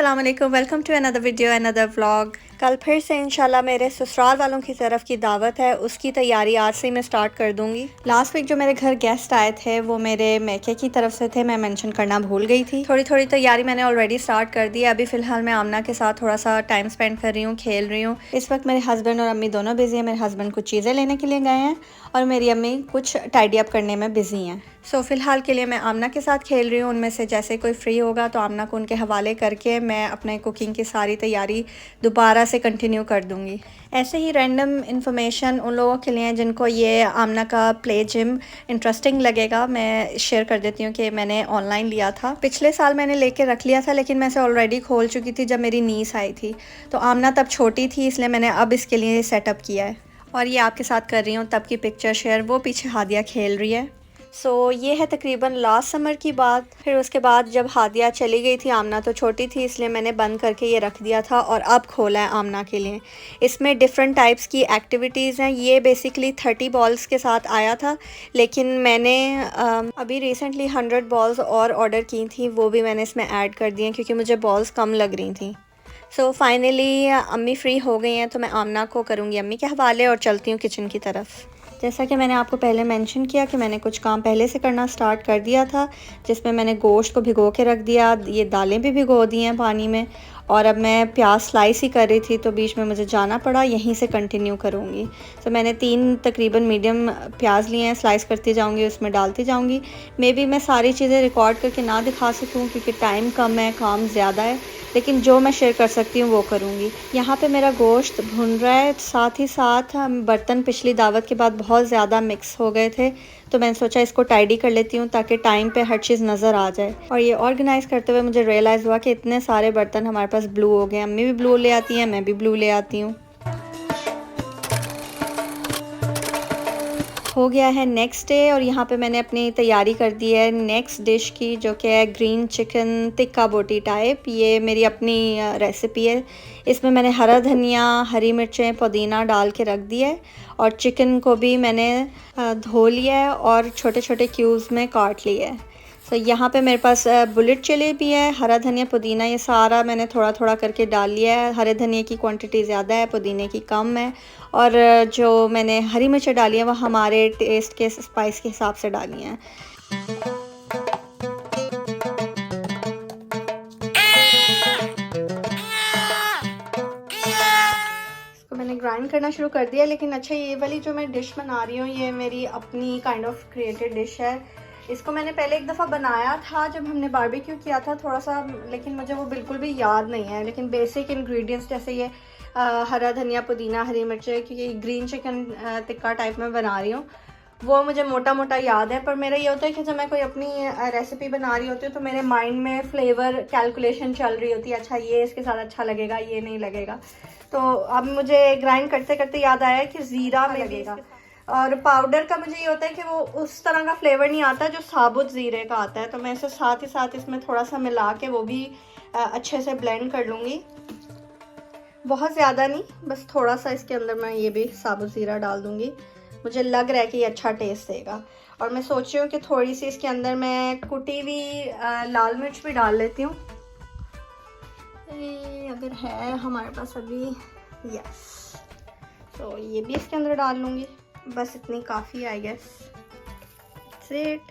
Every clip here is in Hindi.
अस्सलाम वालेकुम, welcome to another video another vlog. कल फिर से इंशाल्लाह मेरे ससुराल वालों की तरफ की दावत है, उसकी तैयारी आज से ही मैं स्टार्ट कर दूंगी। लास्ट वीक जो मेरे घर गेस्ट आए थे वो मेरे मैके की तरफ से थे, मैं मेंशन करना भूल गई थी। थोड़ी थोड़ी तैयारी मैंने ऑलरेडी स्टार्ट कर दी है। अभी फ़िलहाल मैं आमना के साथ थोड़ा सा टाइम स्पेंड कर रही हूँ, खेल रही हूँ। इस वक्त मेरे हस्बैंड और अम्मी दोनों बिज़ी हैं। मेरे हस्बैंड कुछ चीज़ें लेने के लिए गए हैं और मेरी अम्मी कुछ टाइडी अप करने में बिज़ी हैं। सो फ़िलहाल के लिए मैं आमना के साथ खेल रही हूँ। उनमें से जैसे कोई फ्री होगा तो आमना को उनके हवाले करके मैं अपने कुकिंग की सारी तैयारी दोबारा से कंटिन्यू कर दूँगी। ऐसे ही रैंडम इन्फॉर्मेशन उन लोगों के लिए जिनको ये आमना का प्ले जिम इंटरेस्टिंग लगेगा, मैं शेयर कर देती हूँ कि मैंने ऑनलाइन लिया था। पिछले साल मैंने लेके रख लिया था, लेकिन मैं इसे ऑलरेडी खोल चुकी थी जब मेरी नीस आई थी। तो आमना तब छोटी थी, इसलिए मैंने अब इसके लिए सेटअप किया है और ये आपके साथ कर रही हूँ तब की पिक्चर शेयर। वो पीछे हादिया खेल रही है। ये है तकरीबन लास्ट समर की बात। फिर उसके बाद जब हादिया चली गई थी, आमना तो छोटी थी इसलिए मैंने बंद करके ये रख दिया था और अब खोला है आमना के लिए। इसमें डिफरेंट टाइप्स की एक्टिविटीज़ हैं। ये बेसिकली 30 बॉल्स के साथ आया था, लेकिन मैंने अभी रिसेंटली 100 बॉल्स और ऑर्डर की थी, वो भी मैंने इसमें ऐड कर दी हैं क्योंकि मुझे बॉल्स कम लग रही थी। फाइनली अम्मी फ्री हो गई हैं तो मैं आमना को करूँगी अम्मी के हवाले और चलती हूँ किचन की तरफ। जैसा कि मैंने आपको पहले मेंशन किया कि मैंने कुछ काम पहले से करना स्टार्ट कर दिया था, जिसमें मैंने गोश्त को भिगो के रख दिया, ये दालें भी भिगो दी हैं पानी में, और अब मैं प्याज स्लाइस ही कर रही थी तो बीच में मुझे जाना पड़ा, यहीं से कंटिन्यू करूँगी। मैंने 3 तकरीबन मीडियम प्याज लिए हैं, स्लाइस करती जाऊँगी, उसमें डालती जाऊँगी। मे बी मैं सारी चीज़ें रिकॉर्ड करके ना दिखा सकूँ क्योंकि टाइम कम है, काम ज़्यादा है, लेकिन जो मैं शेयर कर सकती हूँ वो करूँगी। यहाँ पे मेरा गोश्त भुन रहा है, साथ ही साथ बर्तन पिछली दावत के बाद बहुत ज़्यादा मिक्स हो गए थे, तो मैंने सोचा इसको टाइडी कर लेती हूँ ताकि टाइम पे हर चीज़ नज़र आ जाए। और ये ऑर्गेनाइज़ करते हुए मुझे रियलाइज़ हुआ कि इतने सारे बर्तन हमारे पास ब्लू हो गए। अम्मी भी ब्लू ले आती हैं, मैं भी ब्लू ले आती हूँ। हो गया है नेक्स्ट डे और यहाँ पे मैंने अपनी तैयारी कर दी है नेक्स्ट डिश की, जो कि है ग्रीन चिकन टिक्का बोटी टाइप। ये मेरी अपनी रेसिपी है। इसमें मैंने हरा धनिया, हरी मिर्चें, पुदीना डाल के रख दिया है और चिकन को भी मैंने धो लिया है और छोटे छोटे क्यूब्स में काट लिया है। यहाँ पे मेरे पास बुलेट चिली भी है, हरा धनिया, पुदीना, ये सारा मैंने थोड़ा थोड़ा करके डाल लिया है। हरे धनिया की क्वांटिटी ज़्यादा है, पुदीने की कम है, और जो मैंने हरी मिर्चें डाली हैं वो हमारे टेस्ट के स्पाइस के हिसाब से डाली हैं। इसको मैंने ग्राइंड करना शुरू कर दिया, लेकिन अच्छा ये वाली जो मैं डिश बना रही हूँ ये मेरी अपनी काइंड ऑफ क्रिएटेड डिश है। इसको मैंने पहले एक दफ़ा बनाया था जब हमने बारबेक्यू किया था थोड़ा सा, लेकिन मुझे वो बिल्कुल भी याद नहीं है। लेकिन बेसिक इंग्रेडिएंट्स जैसे ये हरा धनिया, पुदीना, हरी मिर्चें, क्योंकि ग्रीन चिकन टिक्का टाइप में बना रही हूँ, वो मुझे मोटा मोटा याद है। पर मेरा ये होता है कि जब मैं कोई अपनी रेसिपी बना रही होती हूँ तो मेरे माइंड में फ्लेवर कैलकुलेशन चल रही होती है, अच्छा ये इसके साथ अच्छा लगेगा, ये नहीं लगेगा। तो अब मुझे ग्राइंड करते करते याद आया कि ज़ीरा में लगेगा, और पाउडर का मुझे ये होता है कि वो उस तरह का फ्लेवर नहीं आता जो साबुत ज़ीरे का आता है। तो मैं इसे साथ ही साथ इसमें थोड़ा सा मिला के वो भी अच्छे से ब्लेंड कर लूँगी। बहुत ज़्यादा नहीं, बस थोड़ा सा इसके अंदर मैं ये भी साबुत ज़ीरा डाल दूँगी। मुझे लग रहा है कि ये अच्छा टेस्ट देगा। और मैं सोच रही हूँ कि थोड़ी सी इसके अंदर मैं कुटी हुई लाल मिर्च भी डाल लेती हूँ, अगर है हमारे पास अभी। यस, तो ये भी इसके अंदर डाल लूँगी। बस इतनी काफ़ी, आई गेस इट।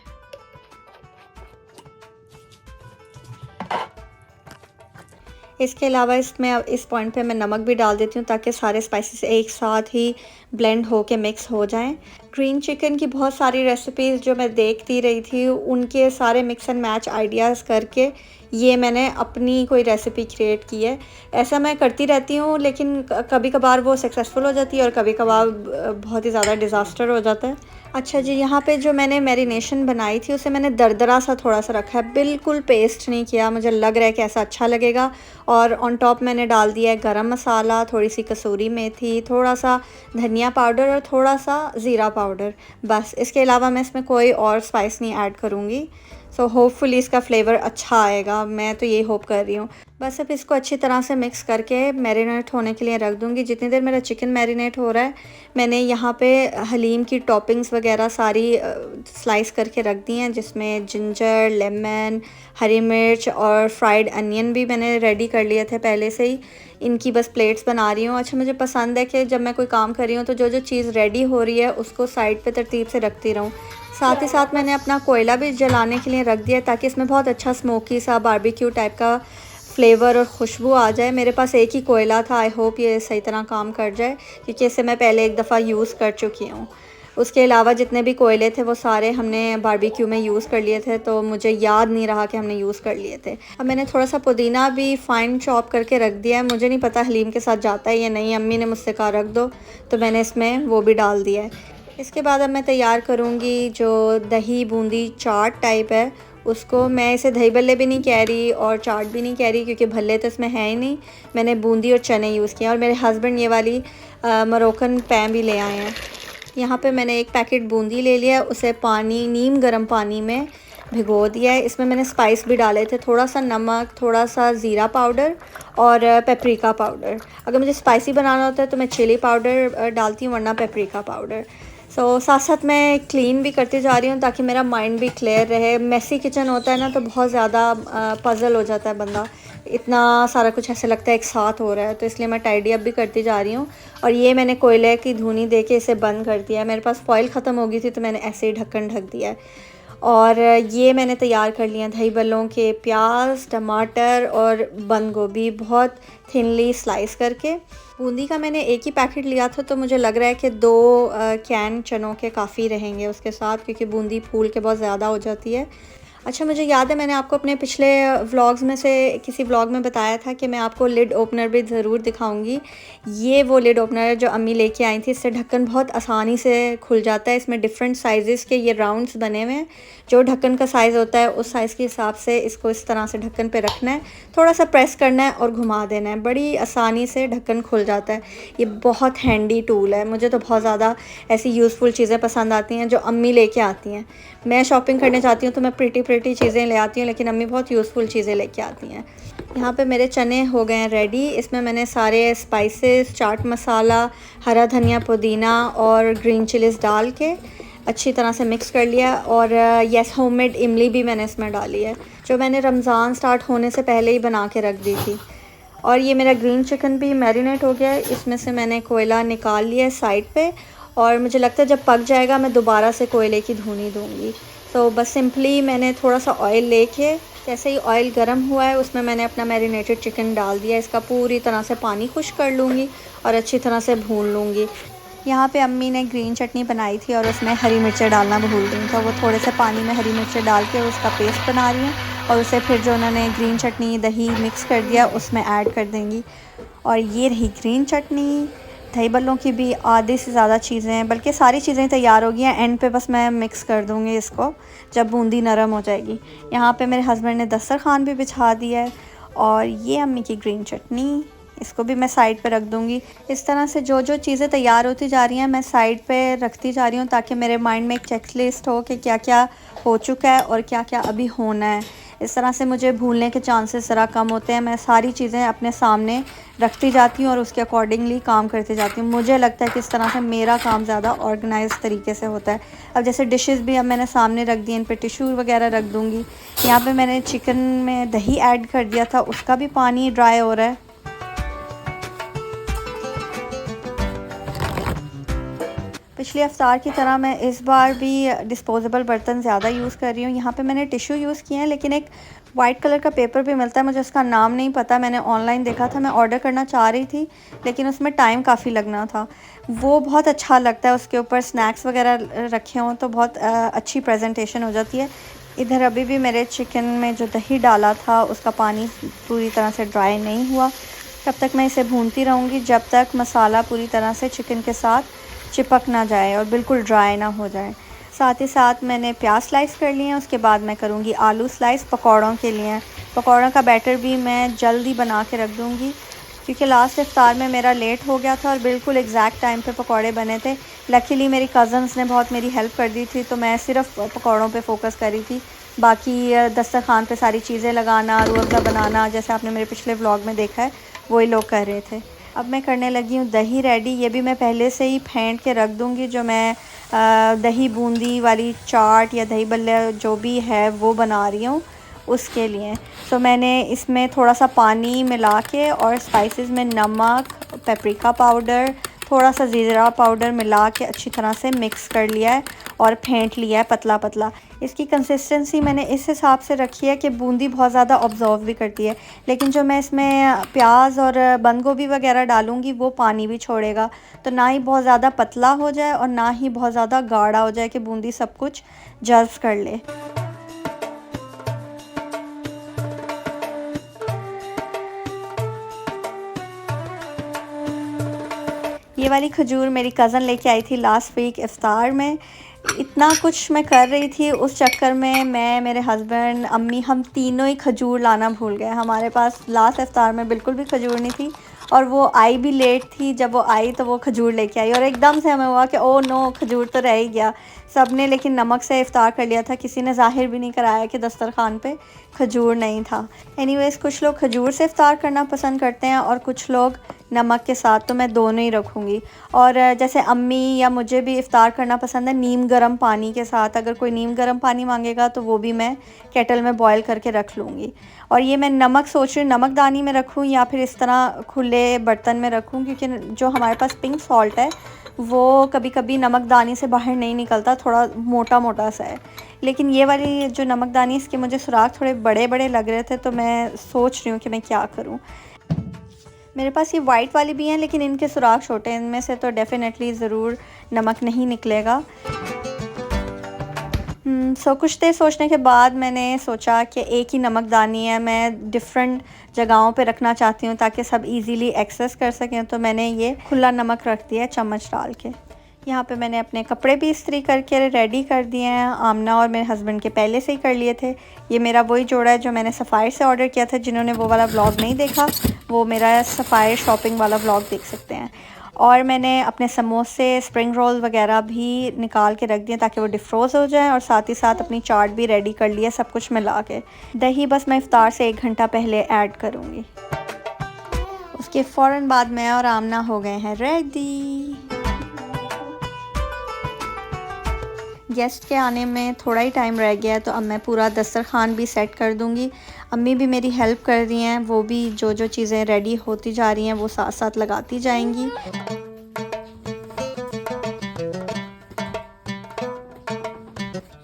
इसके अलावा इसमें इस पॉइंट पे मैं नमक भी डाल देती हूँ ताकि सारे स्पाइसेस एक साथ ही ब्लेंड होके मिक्स हो जाएं। ग्रीन चिकन की बहुत सारी रेसिपीज़ जो मैं देखती रही थी, उनके सारे मिक्स एंड मैच आइडियाज़ करके ये मैंने अपनी कोई रेसिपी क्रिएट की है। ऐसा मैं करती रहती हूँ, लेकिन कभी कभार वो सक्सेसफुल हो जाती है और कभी कभार बहुत ही ज़्यादा डिज़ास्टर हो जाता है। अच्छा जी, यहाँ पे जो मैंने मैरिनेशन बनाई थी उसे मैंने दरदरा सा थोड़ा सा रखा है, बिल्कुल पेस्ट नहीं किया। मुझे लग रहा है कि ऐसा अच्छा लगेगा। और ऑन टॉप मैंने डाल दिया है गरम मसाला, थोड़ी सी कसूरी मेथी, थोड़ा सा धनिया पाउडर और थोड़ा सा ज़ीरा पाउडर। बस इसके अलावा मैं इसमें कोई और स्पाइस नहीं ऐड करूँगी। होपफुली इसका फ्लेवर अच्छा आएगा, मैं तो ये होप कर रही हूँ। बस अब इसको अच्छी तरह से मिक्स करके मैरिनेट होने के लिए रख दूँगी। जितनी देर मेरा चिकन मैरिनेट हो रहा है, मैंने यहाँ पे हलीम की टॉपिंग्स वगैरह सारी स्लाइस करके रख दी हैं, जिसमें जिंजर, लेमन, हरी मिर्च और फ्राइड अनियन भी मैंने रेडी कर लिए थे पहले से ही। इनकी बस प्लेट्स बना रही हूँ। अच्छा, मुझे पसंद है कि जब मैं कोई काम कर रही हूँ तो जो जो चीज़ रेडी हो रही है उसको साइड पे तरतीब से रखती रहूँ। साथ ही साथ मैंने अपना कोयला भी जलाने के लिए रख दिया, ताकि इसमें बहुत अच्छा स्मोकी सा बारबेक्यू टाइप का फ्लेवर और खुशबू आ जाए। मेरे पास एक ही कोयला था, आई होप ये सही तरह काम कर जाए, क्योंकि इसे मैं पहले एक दफ़ा यूज़ कर चुकी हूँ। उसके अलावा जितने भी कोयले थे वो सारे हमने बारबेक्यू में यूज़ कर लिए थे, तो मुझे याद नहीं रहा कि हमने यूज़ कर लिए थे। अब मैंने थोड़ा सा पुदीना भी फाइन चॉप करके रख दिया है। मुझे नहीं पता हलीम के साथ जाता है या नहीं, अम्मी ने मुझसे कहा रख दो, तो मैंने इसमें वो भी डाल दिया है। इसके बाद अब मैं तैयार करूँगी जो दही बूंदी चाट टाइप है उसको। मैं इसे दही भल्ले भी नहीं कह रही और चाट भी नहीं कह रही, क्योंकि भल्ले तो इसमें है ही नहीं। मैंने बूंदी और चने यूज़ किए, और मेरे हस्बैंड ये वाली मोरक्कन पैन भी ले आए हैं। यहाँ पे मैंने एक पैकेट बूंदी ले लिया, उसे नीम गर्म पानी में भिगो दिया है। इसमें मैंने स्पाइस भी डाले थे, थोड़ा सा नमक, थोड़ा सा ज़ीरा पाउडर और पेपरिका पाउडर। अगर मुझे स्पाइसी बनाना होता है तो मैं चिली पाउडर डालती हूँ, वरना पेपरिका पाउडर। साथ साथ मैं क्लीन भी करती जा रही हूँ, ताकि मेरा माइंड भी क्लियर रहे। मेसी किचन होता है ना, तो बहुत ज़्यादा पज़ल हो जाता है बंदा, इतना सारा कुछ ऐसे लगता है एक साथ हो रहा है, तो इसलिए मैं टाइडी अप भी करती जा रही हूँ। और ये मैंने कोयले की धुनी दे के इसे बंद कर दिया है। मेरे पास फॉइल ख़त्म हो गई थी, तो मैंने ऐसे ही ढक्कन ढक दिया है। और ये मैंने तैयार कर लिया दही बल्लों के प्याज, टमाटर और बंद गोभी बहुत थिनली स्लाइस करके। बूंदी का मैंने एक ही पैकेट लिया था, तो मुझे लग रहा है कि 2 कैन चनों के काफ़ी रहेंगे उसके साथ, क्योंकि बूंदी फूल के बहुत ज़्यादा हो जाती है। अच्छा, मुझे याद है मैंने आपको अपने पिछले व्लॉग्स में से किसी व्लॉग में बताया था कि मैं आपको लिड ओपनर भी ज़रूर दिखाऊंगी। ये वो लिड ओपनर है जो अम्मी लेके आई थी। इससे ढक्कन बहुत आसानी से खुल जाता है। इसमें डिफरेंट साइज़ के ये राउंड्स बने हुए हैं। जो ढक्कन का साइज़ होता है उस साइज़ के हिसाब से इसको इस तरह से ढक्कन पे रखना है, थोड़ा सा प्रेस करना है और घुमा देना है, बड़ी आसानी से ढक्कन खुल जाता है। ये बहुत हैंडी टूल है। मुझे तो बहुत ज़्यादा ऐसी यूज़फुल चीज़ें पसंद आती हैं जो अम्मी लेके आती हैं। मैं शॉपिंग करने जाती हूँ तो मैं प्रिटी चीज़ें ले आती हूँ, लेकिन अम्मी बहुत यूज़फुल चीज़ें लेके आती हैं। यहाँ पे मेरे चने हो गए हैं रेडी। इसमें मैंने सारे स्पाइसेस, चाट मसाला, हरा धनिया, पुदीना और ग्रीन चिलीज़ डाल के अच्छी तरह से मिक्स कर लिया। और यस, होममेड इमली भी मैंने इसमें डाली है, जो मैंने रमज़ान स्टार्ट होने से पहले ही बना के रख दी थी। और ये मेरा ग्रीन चिकन भी मैरिनेट हो गया है। इसमें से मैंने कोयला निकाल लिया है साइड पे, और मुझे लगता है जब पक जाएगा मैं दोबारा से कोयले की धुनी दूँगी। बस सिंपली मैंने थोड़ा सा ऑयल लेके, जैसे ही ऑयल गर्म हुआ है उसमें मैंने अपना मैरिनेटेड चिकन डाल दिया। इसका पूरी तरह से पानी खुश कर लूँगी और अच्छी तरह से भून लूँगी। यहाँ पे अम्मी ने ग्रीन चटनी बनाई थी और उसमें हरी मिर्चें डालना भूल गई, तो वो थोड़े से पानी में हरी मिर्चें डाल के उसका पेस्ट बना रही हैं, और उसे फिर जो उन्होंने ग्रीन चटनी दही मिक्स कर दिया उसमें ऐड कर देंगी। और ये रही ग्रीन चटनी। दही बल्लों की भी आधी से ज़्यादा चीज़ें हैं, बल्कि सारी चीज़ें तैयार हो गई हैं। एंड पे बस मैं मिक्स कर दूँगी इसको जब बूंदी नरम हो जाएगी। यहाँ पे मेरे हस्बैंड ने दस्तरखान भी बिछा दिया है। और ये अम्मी की ग्रीन चटनी, इसको भी मैं साइड पे रख दूँगी। इस तरह से जो जो चीज़ें तैयार होती जा रही हैं मैं साइड पे रखती जा रही हूँ, ताकि मेरे माइंड में एक चेकलिस्ट हो कि क्या क्या हो चुका है और क्या क्या अभी होना है। इस तरह से मुझे भूलने के चांसेस ज़रा कम होते हैं। मैं सारी चीज़ें अपने सामने रखती जाती हूँ और उसके अकॉर्डिंगली काम करती जाती हूँ। मुझे लगता है कि इस तरह से मेरा काम ज़्यादा ऑर्गेनाइज तरीके से होता है। अब जैसे डिशेस भी अब मैंने सामने रख दी, इन पर टिश्यू वगैरह रख दूँगी। यहाँ पे मैंने चिकन में दही ऐड कर दिया था, उसका भी पानी ड्राई हो रहा है। पिछले अफ्तार की तरह मैं इस बार भी डिस्पोजेबल बर्तन ज़्यादा यूज़ कर रही हूँ। यहाँ पे मैंने टिश्यू यूज़ किए हैं, लेकिन एक वाइट कलर का पेपर भी मिलता है, मुझे उसका नाम नहीं पता। मैंने ऑनलाइन देखा था, मैं ऑर्डर करना चाह रही थी, लेकिन उसमें टाइम काफ़ी लगना था। वो बहुत अच्छा लगता है, उसके ऊपर स्नैक्स वगैरह रखे हों तो बहुत अच्छी प्रेजेंटेशन हो जाती है। इधर अभी भी मेरे चिकन में जो दही डाला था उसका पानी पूरी तरह से ड्राई नहीं हुआ। तब तक मैं इसे भूनती रहूँगी जब तक मसाला पूरी तरह से चिकन के साथ चिपक ना जाए और बिल्कुल ड्राई ना हो जाए। साथ ही साथ मैंने प्याज स्लाइस कर लिए हैं। उसके बाद मैं करूँगी आलू स्लाइस पकौड़ों के लिए। पकौड़ों का बैटर भी मैं जल्दी बना के रख दूँगी। क्योंकि लास्ट इफ्तार में मेरा लेट हो गया था और बिल्कुल एग्जैक्ट टाइम पे पकौड़े बने थे। लकीली मेरी कज़न्स ने बहुत मेरी हेल्प कर दी थी, तो मैं सिर्फ पकौड़ों पे फोकस कर रही थी। बाकी दस्तरखान पे सारी चीज़ें लगाना, रूह अफ़ज़ा बनाना, जैसे आपने मेरे पिछले व्लॉग में देखा है, वही लोग कर रहे थे। अब मैं करने लगी हूँ दही रेडी। ये भी मैं पहले से ही फेंट के रख दूँगी। जो मैं दही बूंदी वाली चाट या दही बल्ले जो भी है वो बना रही हूँ उसके लिए। सो मैंने इसमें थोड़ा सा पानी मिला के और स्पाइसेस में नमक, पेपरिका पाउडर, थोड़ा सा ज़ीरा पाउडर मिला के अच्छी तरह से मिक्स कर लिया है और फेंट लिया है पतला पतला। इसकी कंसिस्टेंसी मैंने इस हिसाब से रखी है कि बूंदी बहुत ज़्यादा ऑब्जॉर्व भी करती है, लेकिन जो मैं इसमें प्याज और बंद गोभी वगैरह डालूँगी वो पानी भी छोड़ेगा, तो ना ही बहुत ज़्यादा पतला हो जाए और ना ही बहुत ज़्यादा गाढ़ा हो जाए कि बूंदी सब कुछ जज़्ब कर ले। ये वाली खजूर मेरी कज़न लेके आई थी लास्ट वीक इफ्तार में। इतना कुछ मैं कर रही थी, उस चक्कर में मैं, मेरे हस्बैंड, अम्मी, हम तीनों ही खजूर लाना भूल गए। हमारे पास लास्ट इफ्तार में बिल्कुल भी खजूर नहीं थी और वो आई भी लेट थी। जब वो आई तो वो खजूर लेके आई और एकदम से हमें हुआ कि ओ नो, खजूर तो रह ही गया। सब ने लेकिन नमक से इफ्तार कर लिया था, किसी ने ज़ाहिर भी नहीं कराया कि दस्तरखान पे खजूर नहीं था। एनीवेज़, कुछ लोग खजूर से इफ्तार करना पसंद करते हैं और कुछ लोग नमक के साथ, तो मैं दोनों ही रखूँगी। और जैसे अम्मी या मुझे भी इफ़्तार करना पसंद है नीम गर्म पानी के साथ। अगर कोई नीम गर्म पानी मांगेगा तो वो भी मैं केटल में बॉईल करके रख लूँगी। और ये मैं नमक सोच रही हूँ नमकदानी में रखूँ या फिर इस तरह खुले बर्तन में रखूँ, क्योंकि जो हमारे पास पिंक सॉल्ट है वो कभी कभी नमकदानी से बाहर नहीं निकलता, थोड़ा मोटा मोटा सा है। लेकिन ये वाली जो नमकदानी, इसके मुझे सुराख थोड़े बड़े बड़े लग रहे थे, तो मैं सोच रही हूँ कि मैं क्या करूँ। मेरे पास ये वाइट वाली भी हैं लेकिन इनके सुराख छोटे हैं, इनमें से तो डेफ़िनेटली ज़रूर नमक नहीं निकलेगा। कुछ देर सोचने के बाद मैंने सोचा कि एक ही नमकदानी है, मैं डिफ़रेंट जगहों पे रखना चाहती हूँ ताकि सब इजीली एक्सेस कर सकें, तो मैंने ये खुला नमक रख दिया है चम्मच डाल के। यहाँ पे मैंने अपने कपड़े भी इस्त्री करके रेडी कर दिए हैं। आमना और मेरे हस्बैंड के पहले से ही कर लिए थे। ये मेरा वही जोड़ा है जो मैंने सफ़ायर से ऑर्डर किया था। जिन्होंने वो वाला व्लॉग नहीं देखा वो मेरा सफ़ायर शॉपिंग वाला व्लॉग देख सकते हैं। और मैंने अपने समोसे, स्प्रिंग रोल वगैरह भी निकाल के रख दिए ताकि वो डिफ्रोज़ हो जाए, और साथ ही साथ अपनी चाट भी रेडी कर लिया सब कुछ मिला के। दही बस मैं इफ्तार से 1 घंटा पहले ऐड करूँगी। उसके फ़ौरन बाद मैं और आमना हो गए हैं रेडी। गेस्ट के आने में थोड़ा ही टाइम रह गया है, तो अब मैं पूरा दस्तरखान भी सेट कर दूंगी। अम्मी भी मेरी हेल्प कर रही हैं, वो भी जो जो चीज़ें रेडी होती जा रही हैं वो साथ साथ लगाती जाएंगी।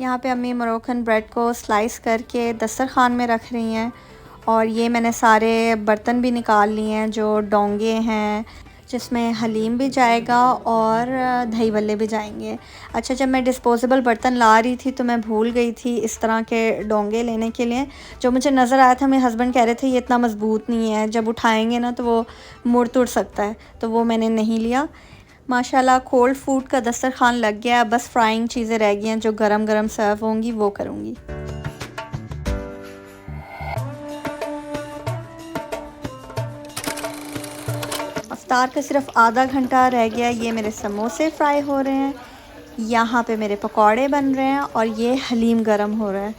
यहाँ पे अम्मी मोरक्कन ब्रेड को स्लाइस करके दस्तरखान में रख रही हैं, और ये मैंने सारे बर्तन भी निकाल लिए हैं जो डोंगे हैं, जिसमें हलीम भी जाएगा और दही बल्ले भी जाएंगे। अच्छा, जब मैं डिस्पोजेबल बर्तन ला रही थी तो मैं भूल गई थी इस तरह के डोंगे लेने के लिए। जो मुझे नज़र आया था, मेरे हस्बैंड कह रहे थे ये इतना मज़बूत नहीं है, जब उठाएंगे ना तो वो मुड़ तुड़ सकता है, तो वो मैंने नहीं लिया। माशाल्लाह कोल्ड फूड का दस्तरखान लग गया, बस फ्राइंग चीज़ें रह गई हैं जो गरम गरम सर्व होंगी वो करूँगी। इफ्तार का सिर्फ आधा घंटा रह गया। ये मेरे समोसे फ्राई हो रहे हैं, यहाँ पे मेरे पकौड़े बन रहे हैं और ये हलीम गरम हो रहा है।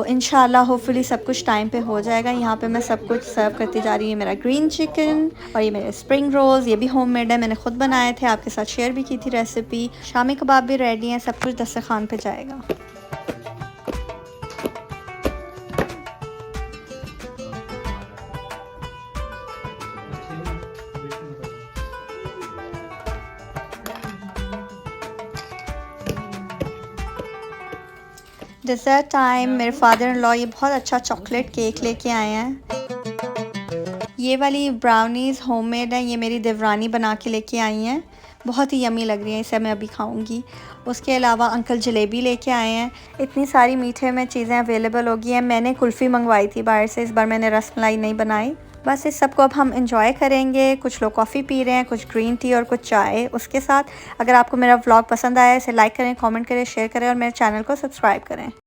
इंशाल्लाह होपफुली सब कुछ टाइम पे हो जाएगा। यहाँ पे मैं सब कुछ सर्व करती जा रही हूँ। मेरा ग्रीन चिकन और ये मेरे स्प्रिंग रोल्स, ये भी होममेड है, मैंने ख़ुद बनाए थे, आपके साथ शेयर भी की थी रेसिपी। शामी कबाब भी रेडी हैं, सब कुछ दस्तरखान पे जाएगा। Dessert time. मेरे फादर इन लॉ ये बहुत अच्छा चॉकलेट केक लेके आए हैं। ये वाली ब्राउनीज़ होममेड है, ये मेरी देवरानी बना के लेके आई हैं, बहुत ही यमी लग रही है, इसे मैं अभी खाऊंगी। उसके अलावा अंकल जलेबी लेके आए हैं। इतनी सारी मीठे में चीज़ें अवेलेबल हो गई हैं। मैंने कुल्फ़ी मंगवाई थी बाहर से, इस बार मैंने रसमलाई नहीं बनाई। बस इस सब को अब हम इंजॉय करेंगे। कुछ लोग कॉफ़ी पी रहे हैं, कुछ ग्रीन टी और कुछ चाय उसके साथ। अगर आपको मेरा व्लॉग पसंद आया इसे लाइक करें, कमेंट करें, शेयर करें और मेरे चैनल को सब्सक्राइब करें।